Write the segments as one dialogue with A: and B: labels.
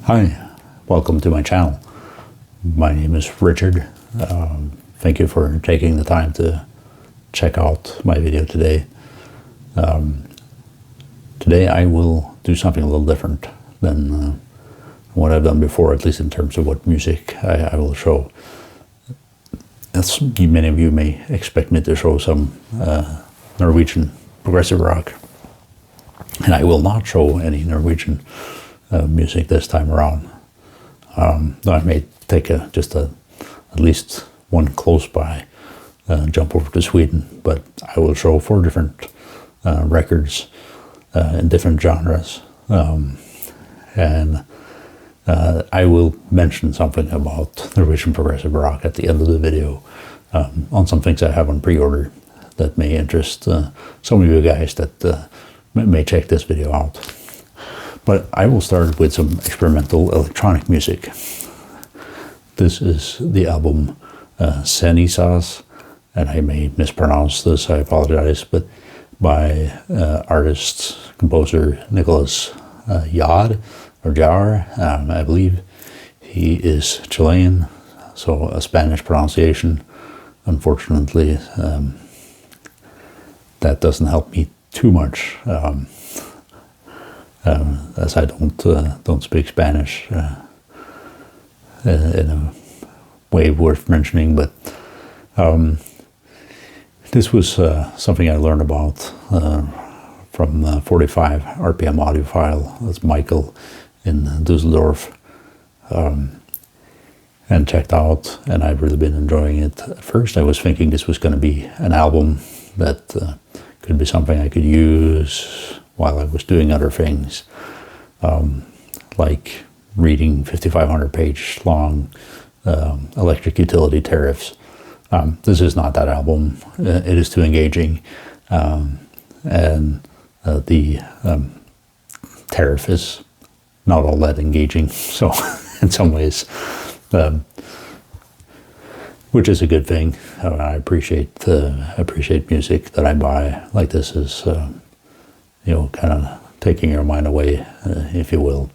A: Hi, welcome to my channel. My name is Richard. Thank you for taking the time to check out my video today. Today I will do something a little different than what I've done before, at least in terms of what music I will show. As many of you may expect me to show some Norwegian progressive rock, and I will not show any Norwegian music this time around. Though I may take at least one close by jump over to Sweden, but I will show 4 different records in different genres, and I will mention something about Norwegian progressive rock at the end of the video on some things I have on pre-order that may interest some of you guys that may check this video out. But I will start with some experimental electronic music. This is the album Cenizas, and I may mispronounce this, I apologize, but by artist, composer Nicolas Jaar, I believe. He is Chilean, so a Spanish pronunciation. Unfortunately, that doesn't help me too much. As I don't speak Spanish in a way worth mentioning, but this was something I learned about from 45 RPM audiophile. That's Michael in Dusseldorf, and checked out, and I've really been enjoying it. At first I was thinking this was going to be an album that could be something I could use while I was doing other things, like reading 5,500 page long electric utility tariffs. This is not that album. It is too engaging, and the tariff is not all that engaging, so in some ways, which is a good thing. I appreciate music that I buy. Like this is kind of taking your mind away, if you will.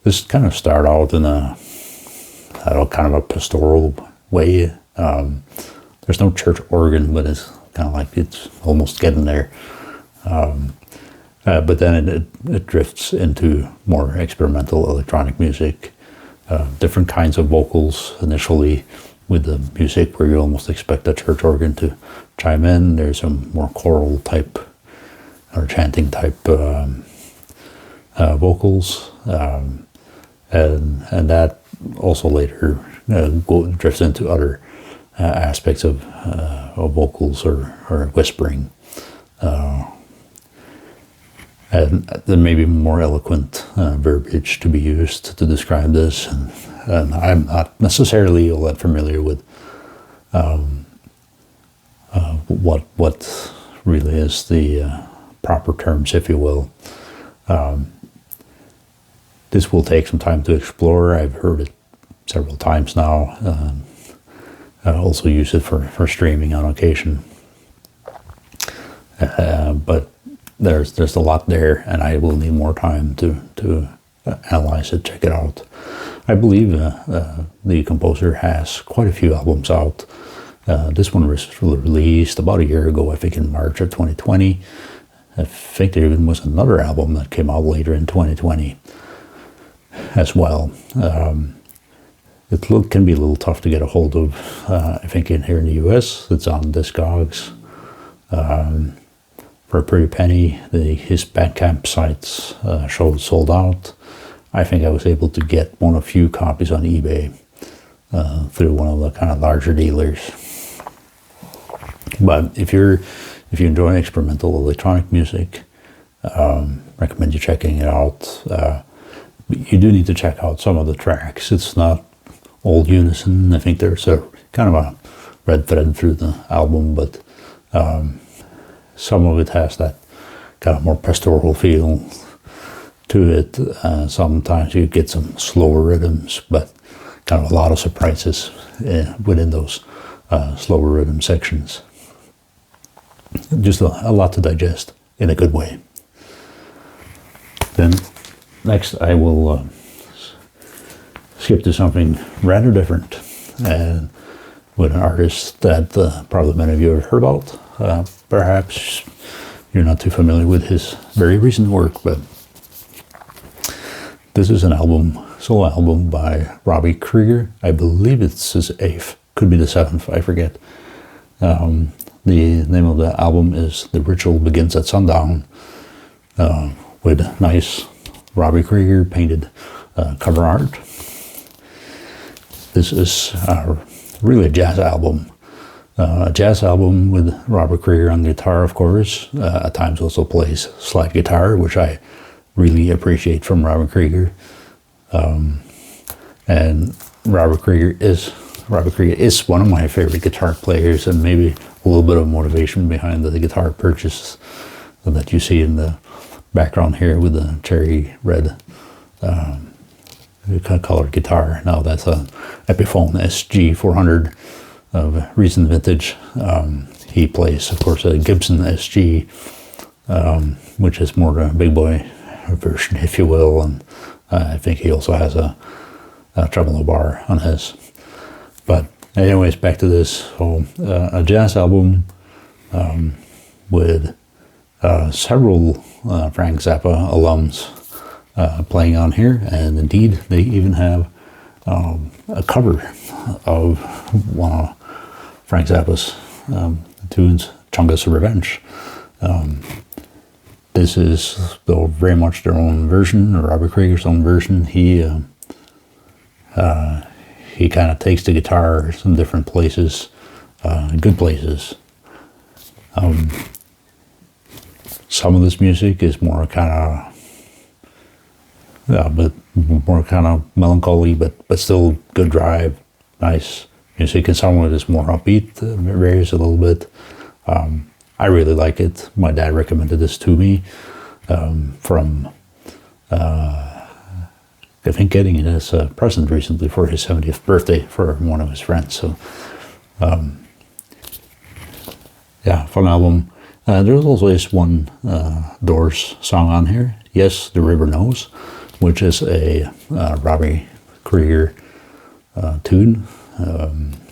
A: This kind of started out in kind of a pastoral way. There's no church organ, but it's kind of like it's almost getting there. But then it drifts into more experimental electronic music, different kinds of vocals vocally with the music where you almost expect a church organ to chime in. There's some more choral type or chanting type vocals, and that also later drifts into other aspects of vocals or whispering, and then maybe more eloquent verbiage to be used to describe this. And I'm not necessarily all that familiar with what really is the proper terms, if you will. This will take some time to explore. I've heard it several times now. I also use it for streaming on occasion. But there's a lot there, and I will need more time to analyze it, check it out. I believe the composer has quite a few albums out. This one was released about a year ago, I think in March of 2020. I think there even was another album that came out later in 2020 as well. It can be a little tough to get a hold of. I think here in the US, it's on Discogs. For a pretty penny, his Bandcamp sites showed sold out. I think I was able to get one of few copies on eBay through one of the kind of larger dealers. But if you enjoy experimental electronic music, recommend you checking it out. You do need to check out some of the tracks. It's not all unison. I think there's a kind of a red thread through the album, but some of it has that kind of more pastoral feel to it. Sometimes you get some slower rhythms, but kind of a lot of surprises within those slower rhythm sections. Just a lot to digest in a good way. Then next I will skip to something rather different, and with an artist that probably many of you have heard about. Perhaps you're not too familiar with his very recent work, but this is an album, solo album by Robbie Krieger. I believe it's his 8th, could be the 7th, I forget. The name of the album is The Ritual Begins at Sundown, with nice Robbie Krieger painted cover art. This is really a jazz album. A jazz album with Robert Krieger on guitar, of course. At times also plays slide guitar, which I really appreciate from Robert Krieger. And Robert Krieger is one of my favorite guitar players, and maybe a little bit of motivation behind the guitar purchase that you see in the background here with the cherry red colored guitar. Now that's an Epiphone SG 400 of recent vintage. He plays, of course, a Gibson SG, which is more the big boy version, if you will, and I think he also has a tremolo bar on his. But anyways, back to this. So, a jazz album with several Frank Zappa alums playing on here, and indeed they even have a cover of one of Frank Zappa's tunes, Chungus Revenge. This is though very much their own version, or Robert Krieger's own version. He kind of takes the guitar some different places, good places. Some of this music is more kind of melancholy, but still good drive, nice music. And some of it is more upbeat, varies a little bit. I really like it. My dad recommended this to me from, I think, getting it as a present recently for his 70th birthday for one of his friends. So, yeah, fun album. There's also this one Doors song on here, Yes, the River Knows, which is a Robbie Krieger tune.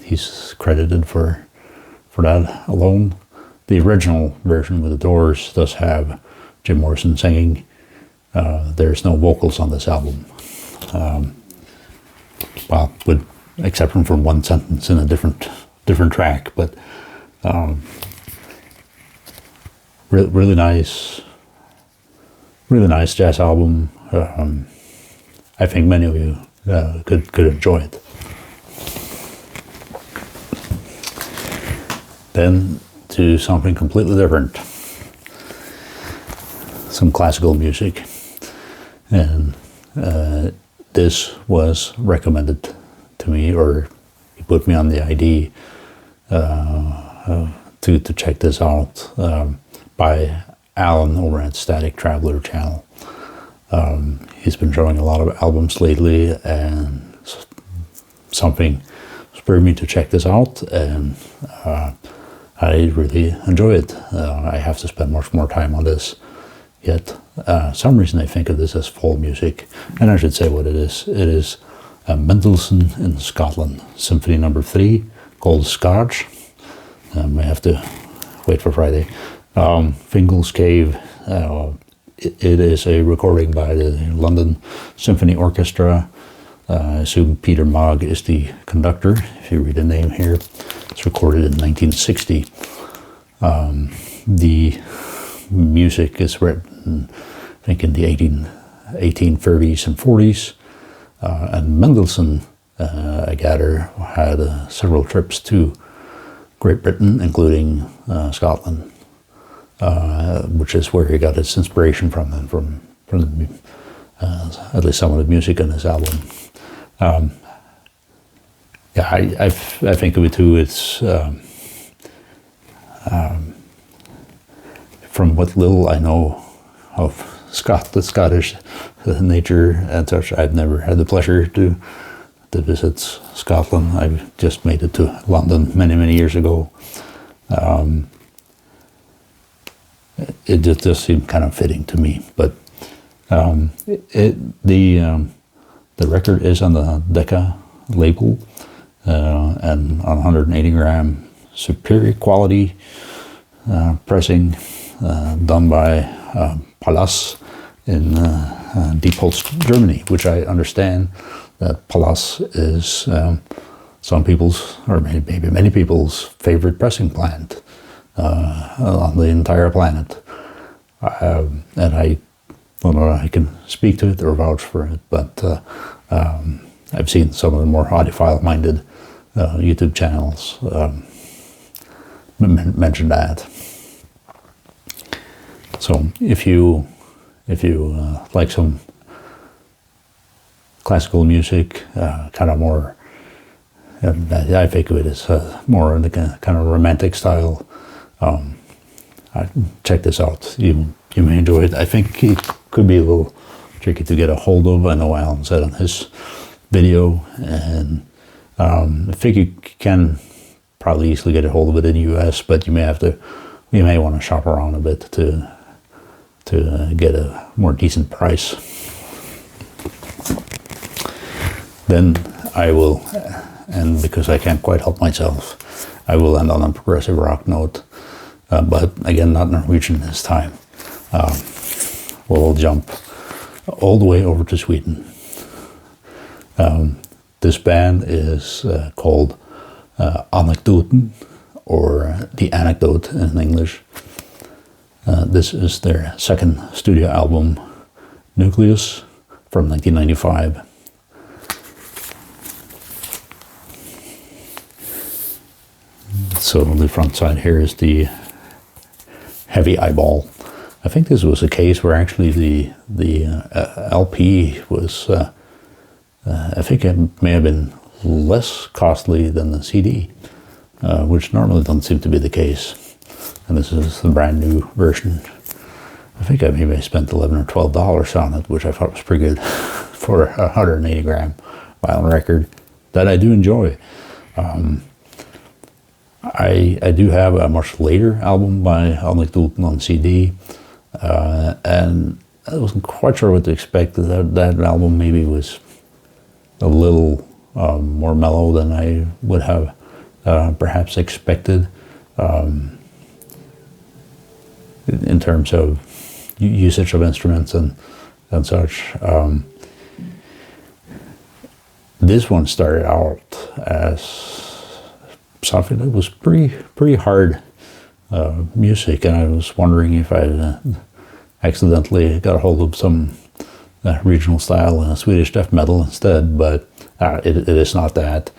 A: He's credited for that alone. The original version with the Doors does have Jim Morrison singing. There's no vocals on this album. Well, with exception for one sentence in a different track, but really nice jazz album. I think many of you could enjoy it. Then to something completely different, some classical music, and this was recommended to me, or he put me on the ID to check this out by Alan over at Static Traveler channel. He's been showing a lot of albums lately, and something spurred me to check this out, and I really enjoy it. I have to spend much more time on this yet. Some reason I think of this as folk music, and I should say what it is. It is Mendelssohn in Scotland, Symphony No. 3, called Scotch. I have to wait for Friday. Fingal's Cave. It is a recording by the London Symphony Orchestra. I assume Peter Mogg is the conductor, if you read the name here. It's recorded in 1960. The music is written, I think, in the 1830s and 40s. And Mendelssohn, I gather, had several trips to Great Britain, including Scotland, which is where he got his inspiration from at least some of the music on this album. Yeah, I think of it too. It's from what little I know of the Scottish nature and such. I've never had the pleasure to visit Scotland. I've just made it to London many years ago. It just seemed kind of fitting to me, but The record is on the Decca label and on 180 gram superior quality pressing done by Pallas in Diepholz, Germany, which I understand that Pallas is some people's, or maybe many people's, favorite pressing plant on the entire planet. And I don't know if I can speak to it or vouch for it, but I've seen some of the more audiophile-minded YouTube channels mention that. So if you like some classical music, kind of more, I think of it as more in the kind of romantic style, check this out. You may enjoy it. I think it could be a little tricky to get a hold of. I know Alan said on his video, and I think you can probably easily get a hold of it in the US, but you may want to shop around a bit to get a more decent price. Then I will, and because I can't quite help myself, I will end on a progressive rock note, but again, not Norwegian this time. We'll jump all the way over to Sweden. This band is called Anekdoten, or The Anecdote in English. This is their second studio album, Nucleus, from 1995. So the front side here is the heavy eyeball. I think this was a case where actually the LP was, I think it may have been less costly than the CD, which normally doesn't seem to be the case. And this is the brand new version. I think I maybe spent $11 or $12 on it, which I thought was pretty good for a 180 gram vinyl record that I do enjoy. I do have a much later album by Anekdoten on CD, and I wasn't quite sure what to expect. That album maybe was a little more mellow than I would have perhaps expected in terms of usage of instruments and such. This one started out as something that was pretty hard music, and I was wondering if I accidentally got a hold of some regional style in Swedish death metal instead, but it is not that.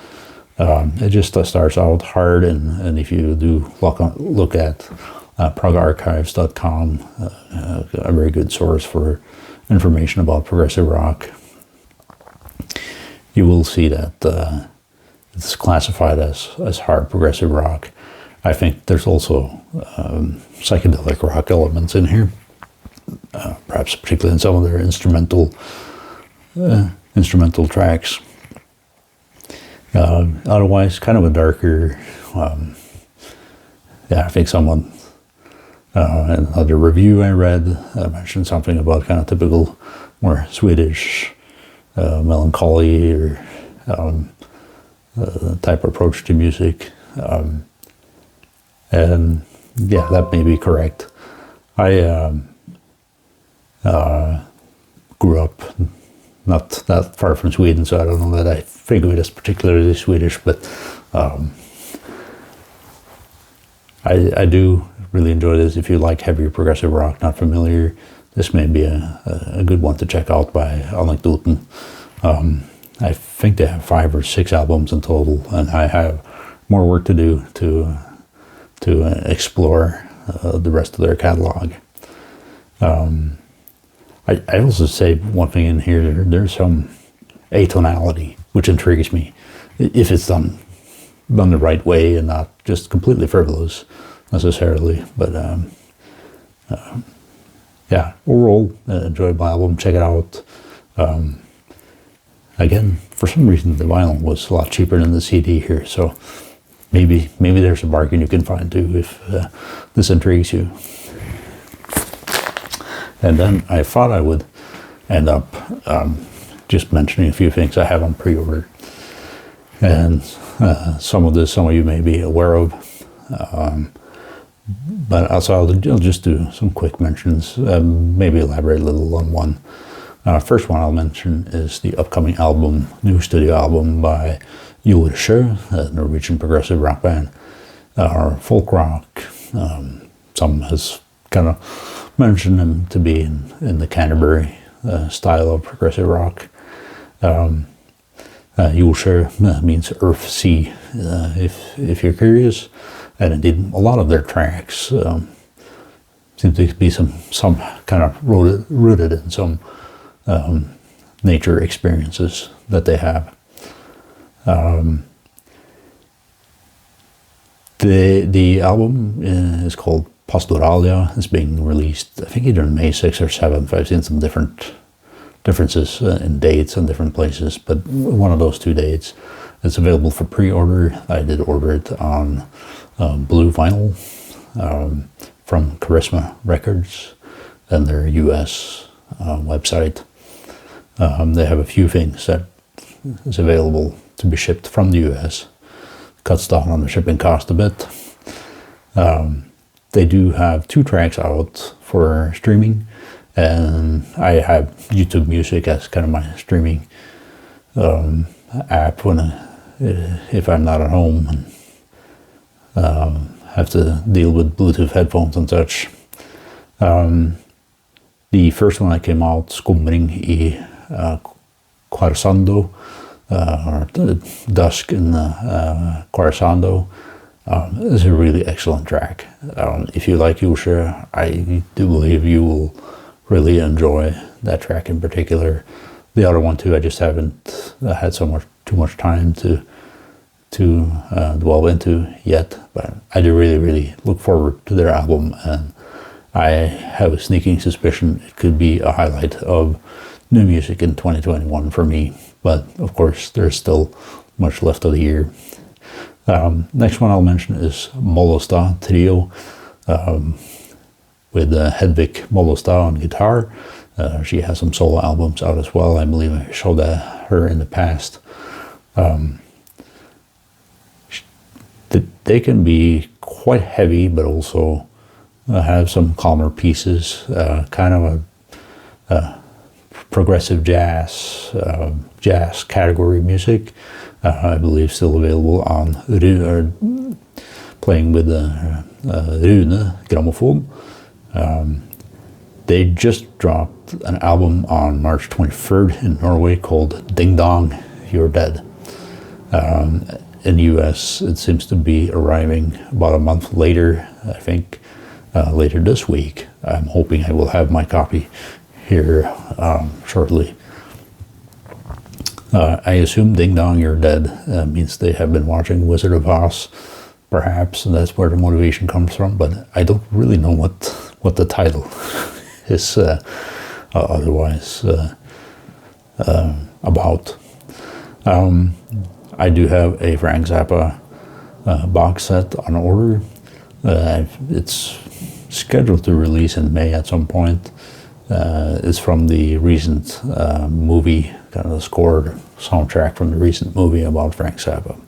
A: It just starts out hard, and if you do look at progarchives.com, a very good source for information about progressive rock, you will see that it's classified as hard progressive rock. I think there's also psychedelic rock elements in here, perhaps particularly in some of their instrumental tracks. Otherwise, kind of a darker, I think someone, in another review I read, mentioned something about kind of typical, more Swedish melancholy or type approach to music. And yeah, that may be correct. I grew up not that far from Sweden, so I don't know that I think of it as particularly Swedish, but I do really enjoy this. If you like heavier progressive rock, not familiar, this may be a good one to check out by Anekdoten. I think they have 5 or 6 albums in total, and I have more work to do to explore the rest of their catalog. I also say one thing in here, there's some atonality, which intrigues me, if it's done the right way and not just completely frivolous necessarily. But yeah, overall, enjoyable album, check it out. Again, for some reason the vinyl was a lot cheaper than the CD here, so maybe there's a bargain you can find too if this intrigues you. And then I thought I would end up just mentioning a few things I have on pre-order. And some of you may be aware of. But also I'll just do some quick mentions, maybe elaborate a little on one. First one I'll mention is the upcoming album, new studio album by Jordsjø, a Norwegian progressive rock band, or folk rock. Some has kind of mentioned them to be in the Canterbury style of progressive rock. Jordsjø means earth sea, if you're curious. And indeed, a lot of their tracks seem to be some kind of rooted in some nature experiences that they have. The album is called Pastoralia. It's being released, I think, either May 6th or 7th. I've seen some differences in dates and different places, but one of those 2 dates. It's available for pre-order. I did order it on blue vinyl from Charisma Records and their US website. They have a few things that is available to be shipped from the US. Cuts down on the shipping cost a bit. They do have 2 tracks out for streaming, and I have YouTube Music as kind of my streaming app if I'm not at home and have to deal with Bluetooth headphones and such. The first one that came out, Skumring I Quarsando, or Dusk in Quarsando, is a really excellent track. If you like Jordsjø, I do believe you will really enjoy that track in particular. The other one too, I just haven't had too much time to dwell into yet, but I do really look forward to their album, and I have a sneaking suspicion it could be a highlight of new music in 2021 for me, but of course there's still much left of the year. Next one I'll mention is Mollestad Trio, with Hedvig Mollestad on guitar. She has some solo albums out as well. I believe I showed her in the past. They can be quite heavy, but also have some calmer pieces, kind of a progressive jazz category music. I believe still available on playing with Rune Gramophone. They just dropped an album on March 23rd in Norway called Ding Dong, You're Dead. In the US, it seems to be arriving about a month later, I think, later this week. I'm hoping I will have my copy here shortly. I assume Ding Dong You're Dead means they have been watching Wizard of Oz, perhaps, and that's where the motivation comes from, but I don't really know what the title is otherwise about. I do have a Frank Zappa box set on order. It's scheduled to release in May at some point. It's from the recent movie, kind of the scored soundtrack from the recent movie about Frank Zappa.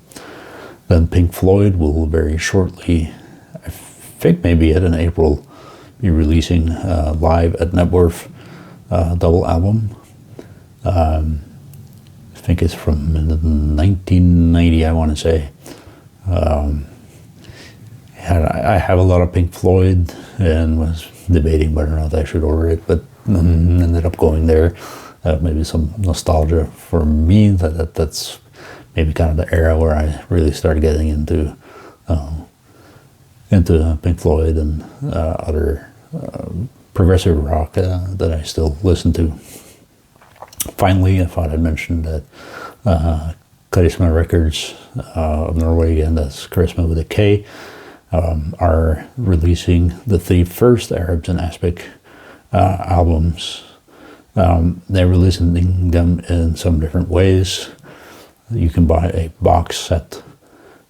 A: Then Pink Floyd will very shortly, I think maybe in April, be releasing live at Networth double album. I think it's from 1990, I want to say. I have a lot of Pink Floyd and was debating whether or not I should order it, but ended up going there. Maybe some nostalgia for me. That's maybe kind of the era where I really started getting into Pink Floyd and other progressive rock that I still listen to. Finally, I thought I'd mention that Charisma Records of Norway, again, that's Charisma with a K, are releasing the 3 first Arabs in Aspic albums. They're releasing them in some different ways. You can buy a box set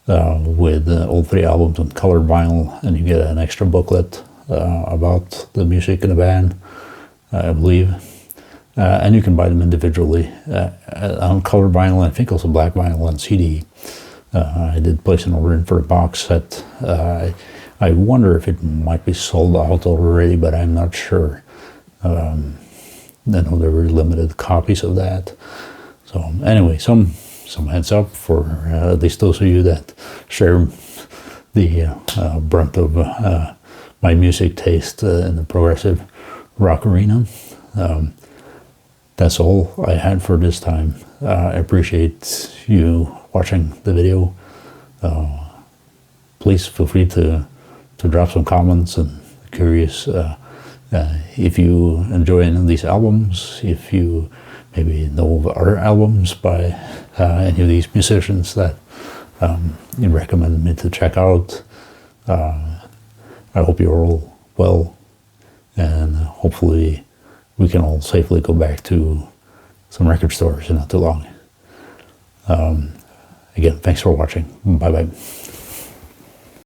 A: with all 3 albums on colored vinyl, and you get an extra booklet about the music in the band, I believe. and you can buy them individually on colored vinyl, I think also black vinyl and CD. I did place an order in for a box set. I wonder if it might be sold out already, but I'm not sure. I know there were limited copies of that. So anyway, some heads up for at least those of you that share the brunt of my music taste in the progressive rock arena. That's all I had for this time. I appreciate you watching the video. Please feel free to drop some comments, and curious if you enjoy any of these albums, if you maybe know of other albums by any of these musicians that you recommend me to check out. I hope you're all well, and hopefully we can all safely go back to some record stores in not too long. Again, thanks for watching. Bye-bye.